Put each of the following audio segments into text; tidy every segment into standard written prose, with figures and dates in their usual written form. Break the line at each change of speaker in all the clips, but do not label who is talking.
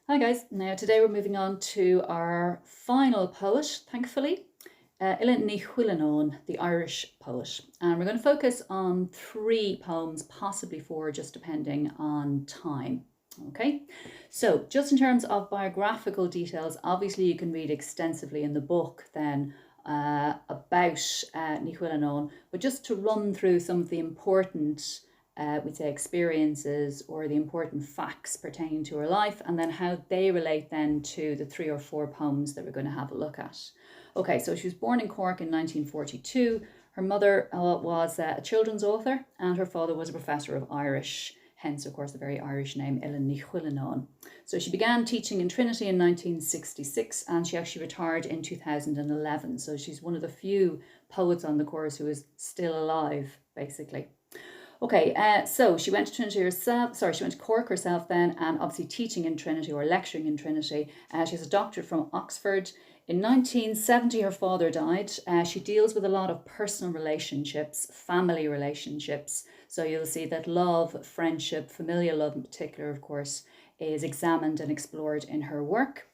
Hi guys, now today we're moving on to our final poet, thankfully, Uile Ní Chuilleanán, the Irish poet. And we're going to focus on three poems, possibly four, just depending on time. Okay, so just in terms of biographical details, obviously you can read extensively in the book then about Ní Chuilleanán, but just to run through some of the important we'd say experiences or the important facts pertaining to her life, and then how they relate then to the three or four poems that we're going to have a look at. Okay, so she was born in Cork in 1942. Her mother was a children's author and her father was a professor of Irish, hence of course the very Irish name Uile Ní Chuilleanán. So she began teaching in Trinity in 1966 and she actually retired in 2011. So she's one of the few poets on the course who is still alive, basically. Okay, so she went to Trinity herself. Sorry, she went to Cork herself then, and obviously teaching in Trinity or lecturing in Trinity. She has a doctorate from Oxford. In 1970, her father died. She deals with a lot of personal relationships, family relationships. So you'll see that love, friendship, familial love in particular, of course, is examined and explored in her work.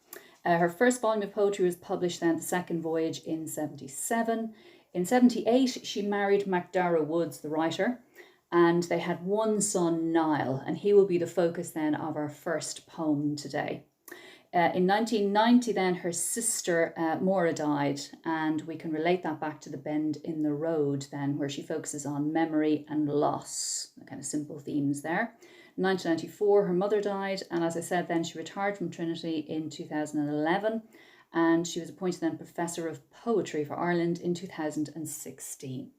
Her first volume of poetry was published then, The Second Voyage, in 77. In 78, she married MacDara Woods, the writer, and they had one son, Niall, and he will be the focus then of our first poem today. In 1990 then her sister Maura died, and we can relate that back to The Bend in the Road then, where she focuses on memory and loss, the kind of simple themes there. In 1994 her mother died, and as I said then she retired from Trinity in 2011, and she was appointed then Professor of Poetry for Ireland in 2016.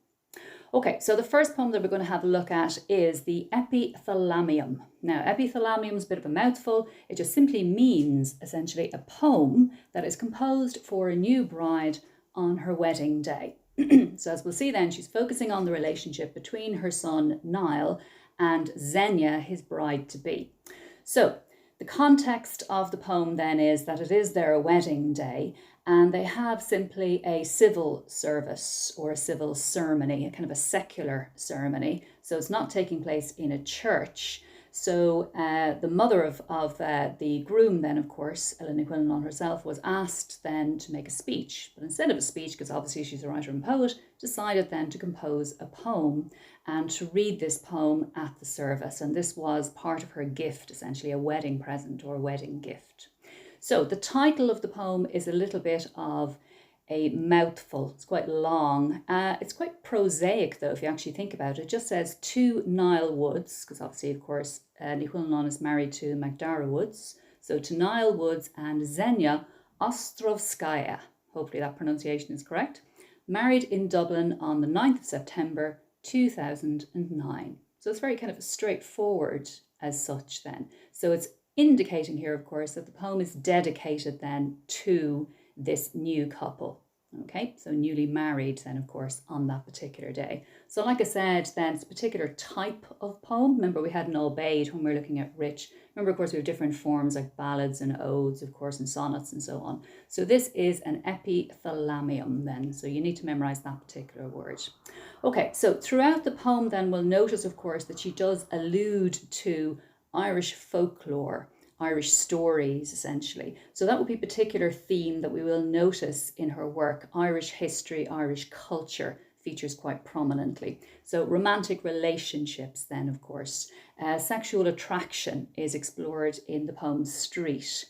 Okay, so the first poem that we're going to have a look at is the Epithalamium. Now, epithalamium is a bit of a mouthful. It just simply means essentially a poem that is composed for a new bride on her wedding day. So as we'll see then, she's focusing on the relationship between her son Niall and Xenia, his bride-to-be. So the context of the poem then is that it is their wedding day, and they have simply a civil service or a civil ceremony, a kind of a secular ceremony. So it's not taking place in a church. So the mother of the groom then, of course, Uile Ní Chuilleanán herself, was asked then to make a speech. But instead of a speech, because obviously she's a writer and poet, decided then to compose a poem and to read this poem at the service. And this was part of her gift, essentially a wedding present or a wedding gift. So the title of the poem is a little bit of a mouthful. It's quite long. It's quite prosaic though, if you actually think about it. It just says to Niall Woods, because obviously, of course, Ní Chuilleanán is married to MacDara Woods. So to Niall Woods and Xenia Ostrovskaya, hopefully that pronunciation is correct, married in Dublin on the 9th of September 2009. So it's very kind of straightforward as such then. So it's indicating here, of course, that the poem is dedicated then to this new couple. Okay, so newly married then, of course, on that particular day. So like I said, then it's a particular type of poem. Remember, we had an obeyed when we were looking at rich. Remember, of course, we have different forms like ballads and odes, of course, and sonnets and so on. So this is an epithalamium then. So you need to memorize that particular word. Okay, so throughout the poem then, we'll notice, of course, that she does allude to Irish folklore, Irish stories, essentially. So that will be a particular theme that we will notice in her work. Irish history, Irish culture features quite prominently. So romantic relationships then, of course. Sexual attraction is explored in the poem Street.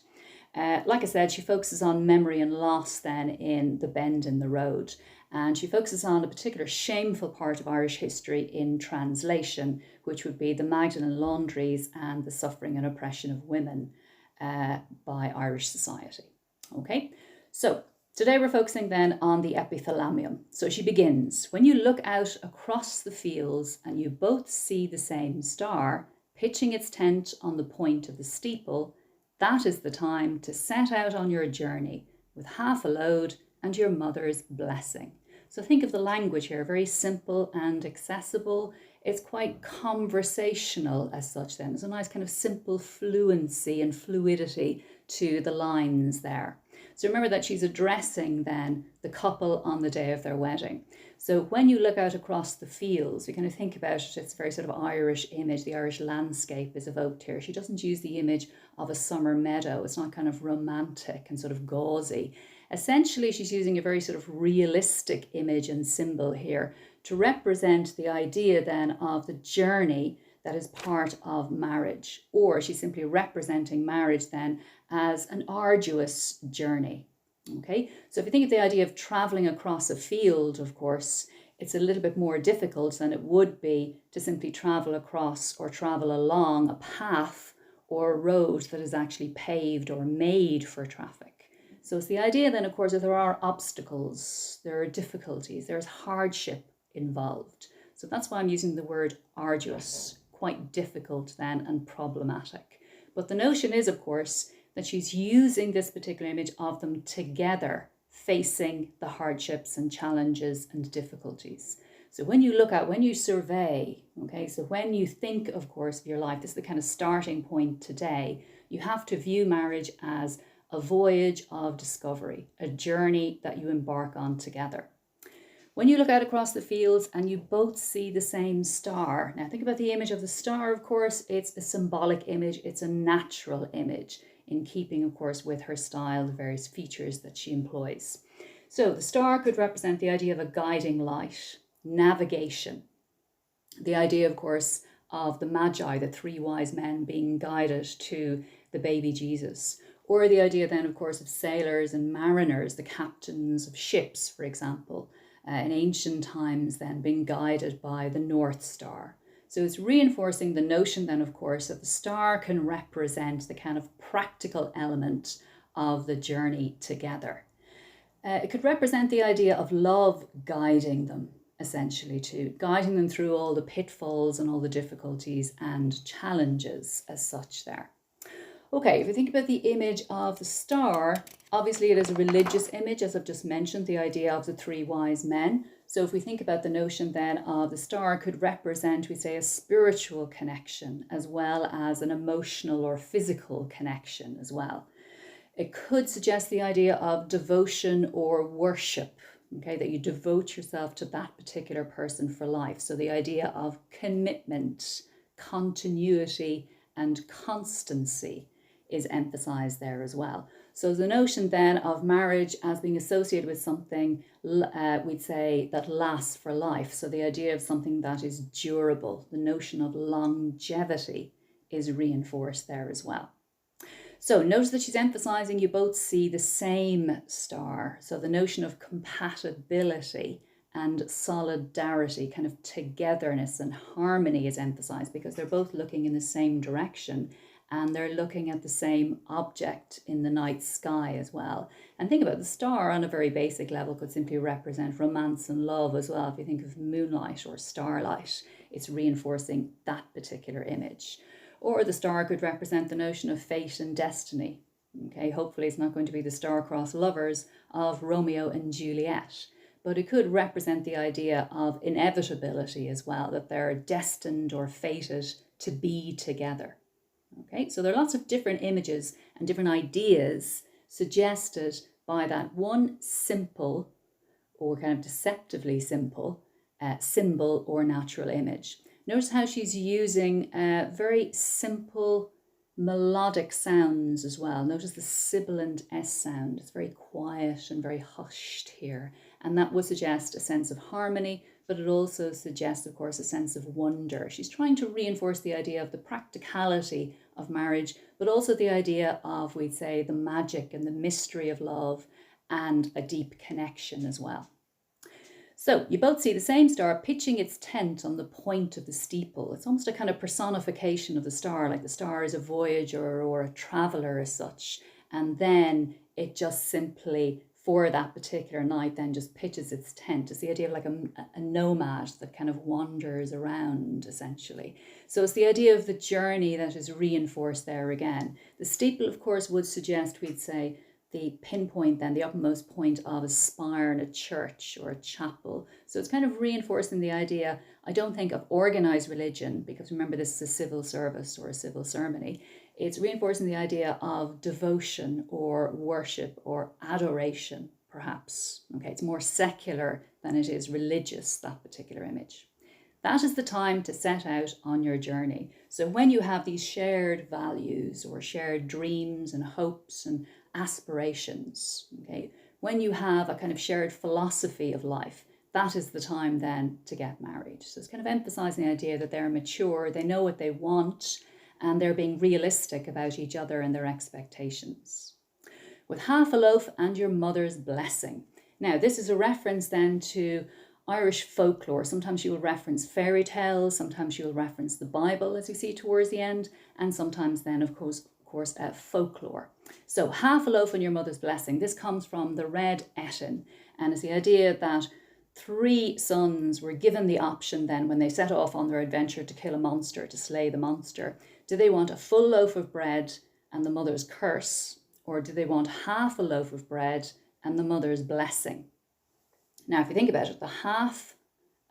Like I said, she focuses on memory and loss then in The Bend in the Road. And she focuses on a particular shameful part of Irish history in translation, which would be the Magdalen laundries and the suffering and oppression of women by Irish society. Okay, so today we're focusing then on the epithalamium. So she begins, when you look out across the fields and you both see the same star, pitching its tent on the point of the steeple, that is the time to set out on your journey with half a load and your mother's blessing. So think of the language here, very simple and accessible. It's quite conversational as such then. There's a nice kind of simple fluency and fluidity to the lines there. So remember that she's addressing then the couple on the day of their wedding. So when you look out across the fields, we kind of think about it, it's a very sort of Irish image. The Irish landscape is evoked here. She doesn't use the image of a summer meadow. It's not kind of romantic and sort of gauzy. Essentially, she's using a very sort of realistic image and symbol here to represent the idea then of the journey that is part of marriage, or she's simply representing marriage then as an arduous journey. Okay, so if you think of the idea of traveling across a field, of course, it's a little bit more difficult than it would be to simply travel across or travel along a path or a road that is actually paved or made for traffic. So it's the idea then, of course, that there are obstacles, there are difficulties, there's hardship involved. So that's why I'm using the word arduous, quite difficult then and problematic. But the notion is, of course, that she's using this particular image of them together, facing the hardships and challenges and difficulties. So when you survey, okay, so when you think, of course, of your life, this is the kind of starting point today, you have to view marriage as a voyage of discovery, a journey that you embark on together. When you look out across the fields and you both see the same star, now think about the image of the star, of course, it's a symbolic image, it's a natural image, in keeping, of course, with her style, the various features that she employs. So the star could represent the idea of a guiding light, navigation, the idea, of course, of the Magi, the three wise men being guided to the baby Jesus, or the idea then, of course, of sailors and mariners, the captains of ships, for example, in ancient times then being guided by the North Star. So it's reinforcing the notion then, of course, that the star can represent the kind of practical element of the journey together. It could represent the idea of love guiding them, essentially, too, guiding them through all the pitfalls and all the difficulties and challenges as such there. Okay, if you think about the image of the star, obviously it is a religious image, as I've just mentioned, the idea of the three wise men. So if we think about the notion then of the star could represent, we say, a spiritual connection as well as an emotional or physical connection as well. It could suggest the idea of devotion or worship, okay, that you devote yourself to that particular person for life. So the idea of commitment, continuity, and constancy is emphasized there as well. So the notion then of marriage as being associated with something, we'd say, that lasts for life. So the idea of something that is durable, the notion of longevity is reinforced there as well. So notice that she's emphasizing you both see the same star. So the notion of compatibility and solidarity, kind of togetherness and harmony is emphasized because they're both looking in the same direction and they're looking at the same object in the night sky as well. And think about the star on a very basic level could simply represent romance and love as well. If you think of moonlight or starlight, it's reinforcing that particular image. Or the star could represent the notion of fate and destiny. Okay, hopefully it's not going to be the star-crossed lovers of Romeo and Juliet, but it could represent the idea of inevitability as well, that they're destined or fated to be together. Okay, so there are lots of different images and different ideas suggested by that one simple or kind of deceptively simple symbol or natural image. Notice how she's using very simple melodic sounds as well. Notice the sibilant S sound. It's very quiet and very hushed here. And that would suggest a sense of harmony, but it also suggests, of course, a sense of wonder. She's trying to reinforce the idea of the practicality of marriage, but also the idea of, we'd say, the magic and the mystery of love and a deep connection as well. So you both see the same star pitching its tent on the point of the steeple. It's almost a kind of personification of the star, like the star is a voyager or a traveler as such. And then it just simply, for that particular night, then just pitches its tent. It's the idea of like a nomad that kind of wanders around, essentially. So it's the idea of the journey that is reinforced there again. The steeple, of course, would suggest, we'd say, the pinpoint then, the uppermost point of a spire in a church or a chapel. So it's kind of reinforcing the idea, I don't think, of organized religion, because remember this is a civil service or a civil ceremony. It's reinforcing the idea of devotion or worship or adoration, perhaps. Okay, it's more secular than it is religious, that particular image. That is the time to set out on your journey. So when you have these shared values or shared dreams and hopes and aspirations, okay, when you have a kind of shared philosophy of life, that is the time then to get married. So it's kind of emphasizing the idea that they're mature, they know what they want, and they're being realistic about each other and their expectations. With half a loaf and your mother's blessing. Now, this is a reference then to Irish folklore. Sometimes you will reference fairy tales, sometimes you will reference the Bible, as you see towards the end, and sometimes then, of course, folklore. So half a loaf and your mother's blessing. This comes from the Red Etin, and it's the idea that 3 sons were given the option then when they set off on their adventure to kill a monster, to slay the monster. Do they want a full loaf of bread and the mother's curse, or do they want half a loaf of bread and the mother's blessing? Now, if you think about it, the half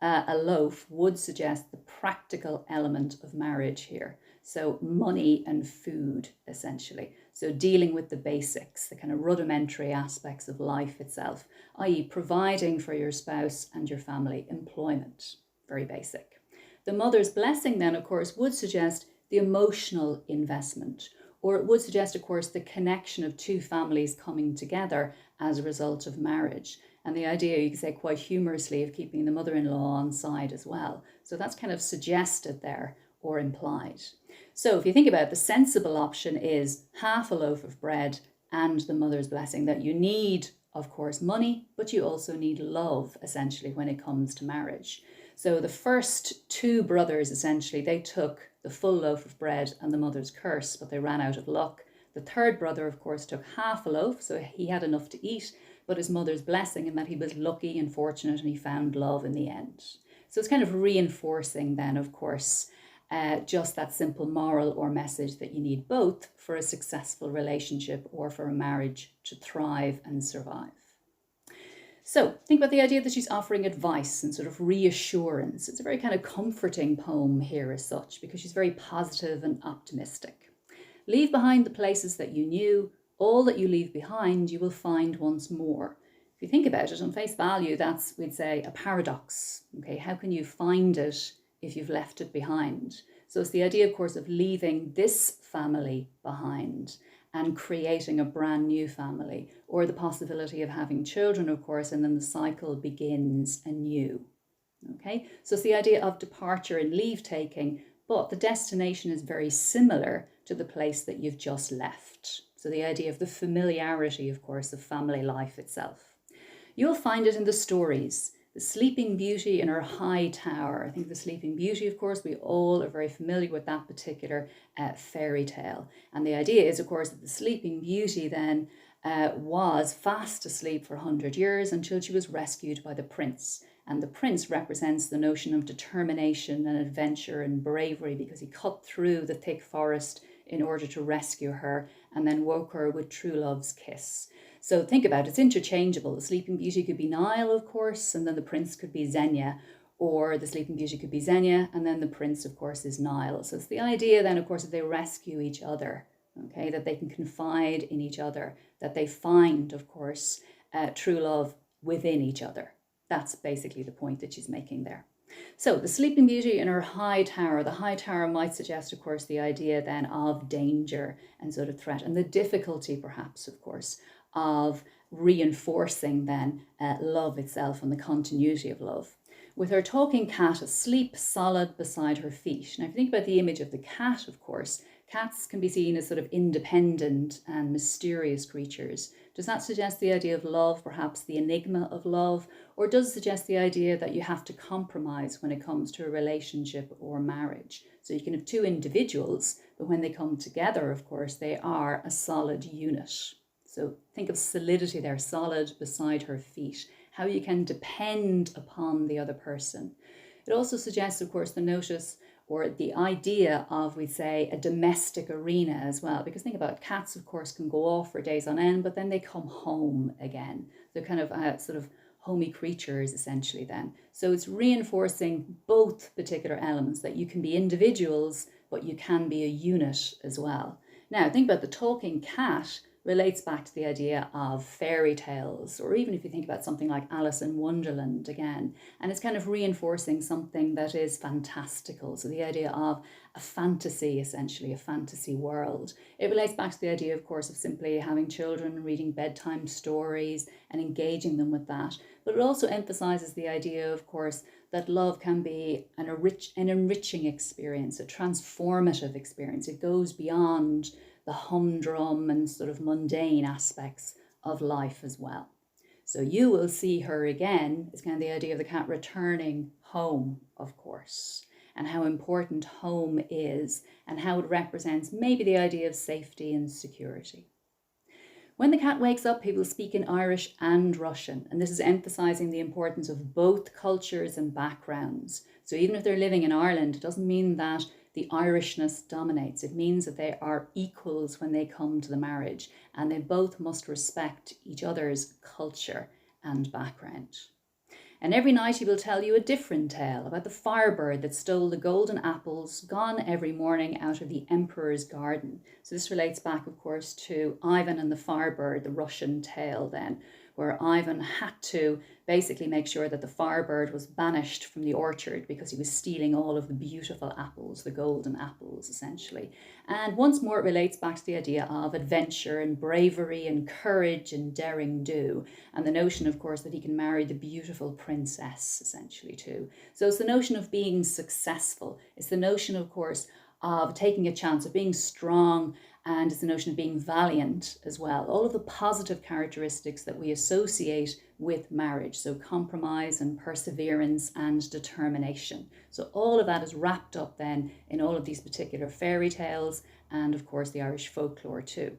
a loaf would suggest the practical element of marriage here. So money and food, essentially. So dealing with the basics, the kind of rudimentary aspects of life itself, i.e. providing for your spouse and your family, employment, very basic. The mother's blessing then, of course, would suggest the emotional investment, or it would suggest, of course, the connection of 2 families coming together as a result of marriage. And the idea, you could say quite humorously, of keeping the mother-in-law on side as well. So that's kind of suggested there or implied. So if you think about it, the sensible option is half a loaf of bread and the mother's blessing, that you need, of course, money, but you also need love, essentially, when it comes to marriage. So the first 2 brothers, essentially, they took the full loaf of bread and the mother's curse, but they ran out of luck. The 3rd brother, of course, took half a loaf, so he had enough to eat, but his mother's blessing, in that he was lucky and fortunate and he found love in the end. So it's kind of reinforcing then, of course, just that simple moral or message that you need both for a successful relationship or for a marriage to thrive and survive. So think about the idea that she's offering advice and sort of reassurance. It's a very kind of comforting poem here as such, because she's very positive and optimistic. Leave behind the places that you knew. All that you leave behind, you will find once more. If you think about it, on face value, that's, we'd say, a paradox. Okay, how can you find it if you've left it behind? So it's the idea, of course, of leaving this family behind and creating a brand new family, or the possibility of having children, of course, and then the cycle begins anew. Okay, so it's the idea of departure and leave taking, but the destination is very similar to the place that you've just left. So the idea of the familiarity, of course, of family life itself. You'll find it in the stories. The Sleeping Beauty in her high tower. I think the Sleeping Beauty, of course, we all are very familiar with that particular fairy tale. And the idea is, of course, that the Sleeping Beauty then was fast asleep for 100 years until she was rescued by the prince. And the prince represents the notion of determination and adventure and bravery, because he cut through the thick forest in order to rescue her and then woke her with true love's kiss. So think about it, it's interchangeable. The Sleeping Beauty could be Nile, of course, and then the prince could be Xenia, or the Sleeping Beauty could be Xenia, and then the prince, of course, is Nile. So it's the idea then, of course, that they rescue each other, okay, that they can confide in each other, that they find, of course, true love within each other. That's basically the point that she's making there. So the Sleeping Beauty in her high tower. The high tower might suggest, of course, the idea then of danger and sort of threat, and the difficulty, perhaps, of course, of reinforcing then love itself and the continuity of love. With her talking cat asleep solid beside her feet. Now, if you think about the image of the cat, of course, cats can be seen as sort of independent and mysterious creatures. Does that suggest the idea of love, perhaps the enigma of love? Or does it suggest the idea that you have to compromise when it comes to a relationship or marriage? So you can have 2 individuals, but when they come together, of course, they are a solid unit. So think of solidity there, solid beside her feet, how you can depend upon the other person. It also suggests, of course, the notice or the idea of, we'd say, a domestic arena as well. Because think about it, cats, of course, can go off for days on end, but then they come home again. They're kind of sort of homey creatures, essentially, then. So it's reinforcing both particular elements, that you can be individuals, but you can be a unit as well. Now, think about the talking cat relates back to the idea of fairy tales, or even if you think about something like Alice in Wonderland again, and it's kind of reinforcing something that is fantastical. So the idea of a fantasy, essentially, a fantasy world. It relates back to the idea, of course, of simply having children reading bedtime stories and engaging them with that. But it also emphasizes the idea, of course, that love can be an enriching experience, a transformative experience. It goes beyond the humdrum and sort of mundane aspects of life as well. So you will see her again. It's kind of the idea of the cat returning home, of course, and how important home is and how it represents maybe the idea of safety and security. When the cat wakes up, he will speak in Irish and Russian, and this is emphasizing the importance of both cultures and backgrounds. So even if they're living in Ireland, it doesn't mean that the Irishness dominates. It means that they are equals when they come to the marriage, and they both must respect each other's culture and background. And every night he will tell you a different tale about the firebird that stole the golden apples, gone every morning out of the emperor's garden. So this relates back, of course, to Ivan and the firebird, the Russian tale then, where Ivan had to basically make sure that the firebird was banished from the orchard because he was stealing all of the beautiful apples, the golden apples, essentially. And once more, it relates back to the idea of adventure and bravery and courage and daring do, and the notion, of course, that he can marry the beautiful princess, essentially, too. So it's the notion of being successful. It's the notion, of course, of taking a chance, of being strong, and it's the notion of being valiant as well. All of the positive characteristics that we associate with marriage. So compromise and perseverance and determination. So all of that is wrapped up then in all of these particular fairy tales and of course the Irish folklore too.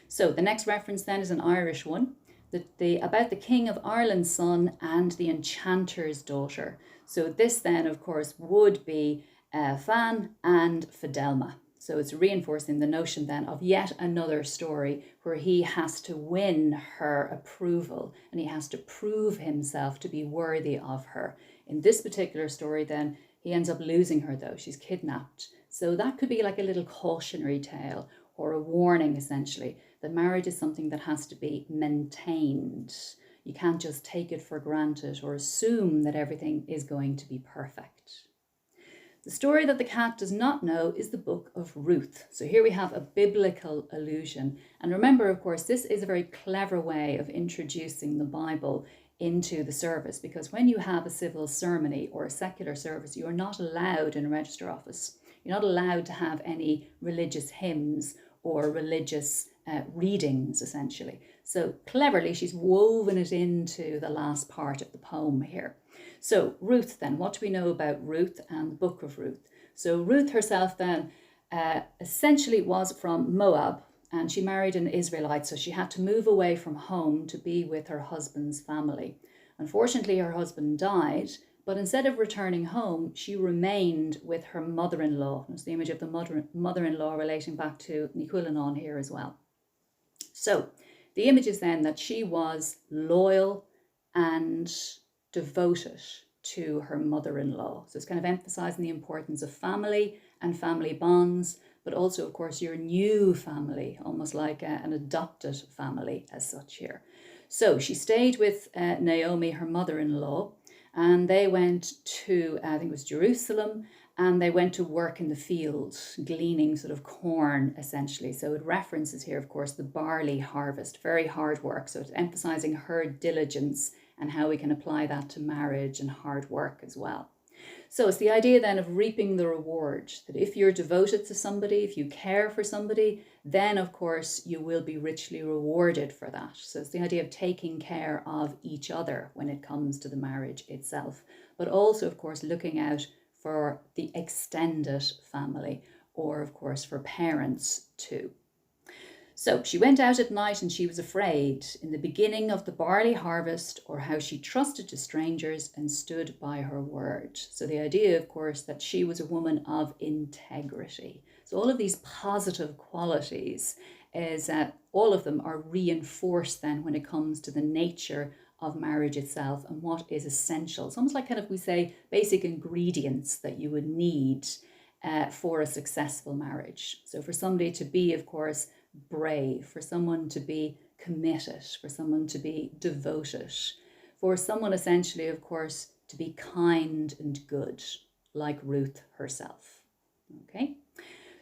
So the next reference then is an Irish one, about the King of Ireland's son and the enchanter's daughter. So this then of course would be Fan and Fidelma. So it's reinforcing the notion then of yet another story where he has to win her approval and he has to prove himself to be worthy of her. In this particular story then, he ends up losing her though. She's kidnapped. So that could be like a little cautionary tale or a warning essentially that marriage is something that has to be maintained. You can't just take it for granted or assume that everything is going to be perfect. The story that the cat does not know is the book of Ruth. So here we have a biblical allusion. And remember, of course, this is a very clever way of introducing the Bible into the service, because when you have a civil ceremony or a secular service, you are not allowed in a register office. You're not allowed to have any religious hymns or religious readings, essentially. So cleverly, she's woven it into the last part of the poem here. So Ruth then, what do we know about Ruth and the book of Ruth? So Ruth herself then essentially was from Moab, and she married an Israelite, so she had to move away from home to be with her husband's family. Unfortunately, her husband died, but instead of returning home, she remained with her mother-in-law. There's the image of the mother-in-law relating back to Ní Chuilleanán here as well. So the image is then that she was loyal and devoted to her mother-in-law. So it's kind of emphasizing the importance of family and family bonds, but also, of course, your new family, almost like an adopted family as such here. So she stayed with Naomi, her mother-in-law, and they went to, I think it was Jerusalem, and they went to work in the fields, gleaning sort of corn, essentially. So it references here, of course, the barley harvest, very hard work. So it's emphasizing her diligence and how we can apply that to marriage and hard work as well. So it's the idea then of reaping the reward, that if you're devoted to somebody, if you care for somebody, then of course you will be richly rewarded for that. So it's the idea of taking care of each other when it comes to the marriage itself, but also of course looking out for the extended family, or of course for parents too. So she went out at night and she was afraid in the beginning of the barley harvest, or how she trusted to strangers and stood by her word. So the idea, of course, that she was a woman of integrity. So all of these positive qualities is that all of them are reinforced then when it comes to the nature of marriage itself and what is essential. It's almost like kind of, we say, basic ingredients that you would need for a successful marriage. So for somebody to be, of course, brave, for someone to be committed, for someone to be devoted, for someone essentially, of course, to be kind and good, like Ruth herself. Okay,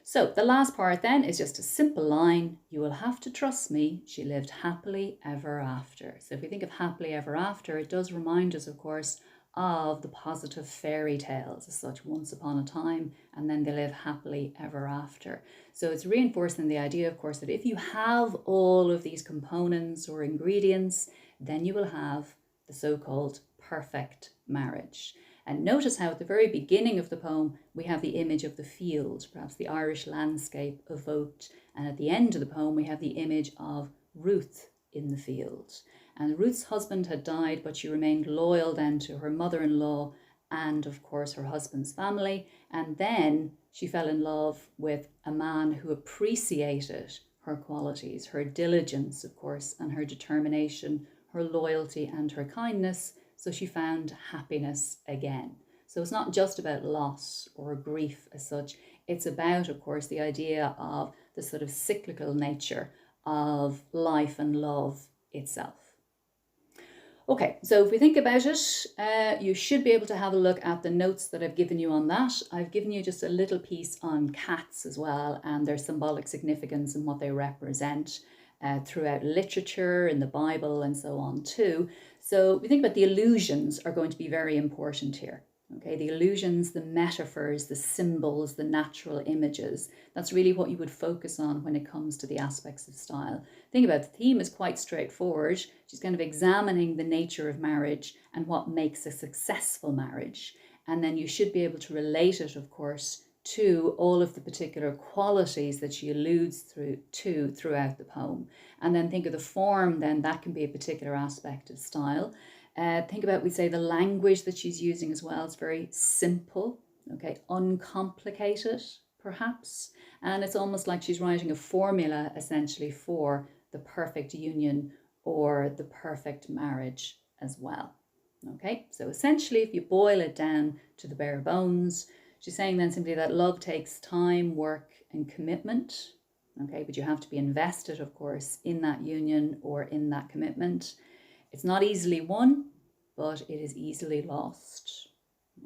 so the last part then is just a simple line. You will have to trust me. She lived happily ever after. So if we think of happily ever after, it does remind us, of course, of the positive fairy tales as such, once upon a time, and then they live happily ever after. So it's reinforcing the idea, of course, that if you have all of these components or ingredients, then you will have the so-called perfect marriage. And notice how at the very beginning of the poem, we have the image of the field, perhaps the Irish landscape evoked. And at the end of the poem, we have the image of Ruth in the field. And Ruth's husband had died, but she remained loyal then to her mother-in-law and, of course, her husband's family. And then she fell in love with a man who appreciated her qualities, her diligence, of course, and her determination, her loyalty and her kindness. So she found happiness again. So it's not just about loss or grief as such. It's about, of course, the idea of the sort of cyclical nature of life and love itself. Okay, so if we think about it, you should be able to have a look at the notes that I've given you on that. I've given you just a little piece on cats as well, and their symbolic significance and what they represent throughout literature, in the Bible, and so on too. So we think about the allusions are going to be very important here. Okay, the allusions, the metaphors, the symbols, the natural images. That's really what you would focus on when it comes to the aspects of style. Think about it, the theme is quite straightforward. She's kind of examining the nature of marriage and what makes a successful marriage. And then you should be able to relate it, of course, to all of the particular qualities that she alludes to throughout the poem. And then think of the form, then that can be a particular aspect of style. Think about, we say, the language that she's using as well. It's very simple, okay, uncomplicated, perhaps. And it's almost like she's writing a formula, essentially, for the perfect union or the perfect marriage as well. Okay, so essentially, if you boil it down to the bare bones, she's saying then simply that love takes time, work, and commitment. Okay, but you have to be invested, of course, in that union or in that commitment. It's not easily won, but it is easily lost.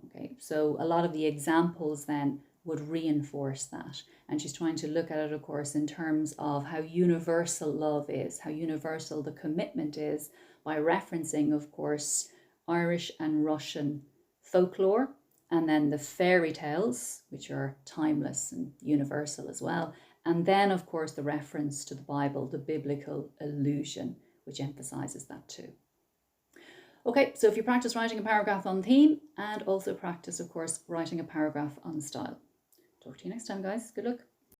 Okay, so a lot of the examples then would reinforce that. And she's trying to look at it, of course, in terms of how universal love is, how universal the commitment is, by referencing, of course, Irish and Russian folklore, and then the fairy tales, which are timeless and universal as well. And then, of course, the reference to the Bible, the biblical allusion, which emphasizes that too. Okay, so if you practice writing a paragraph on theme and also practice, of course, writing a paragraph on style. Talk to you next time, guys. Good luck.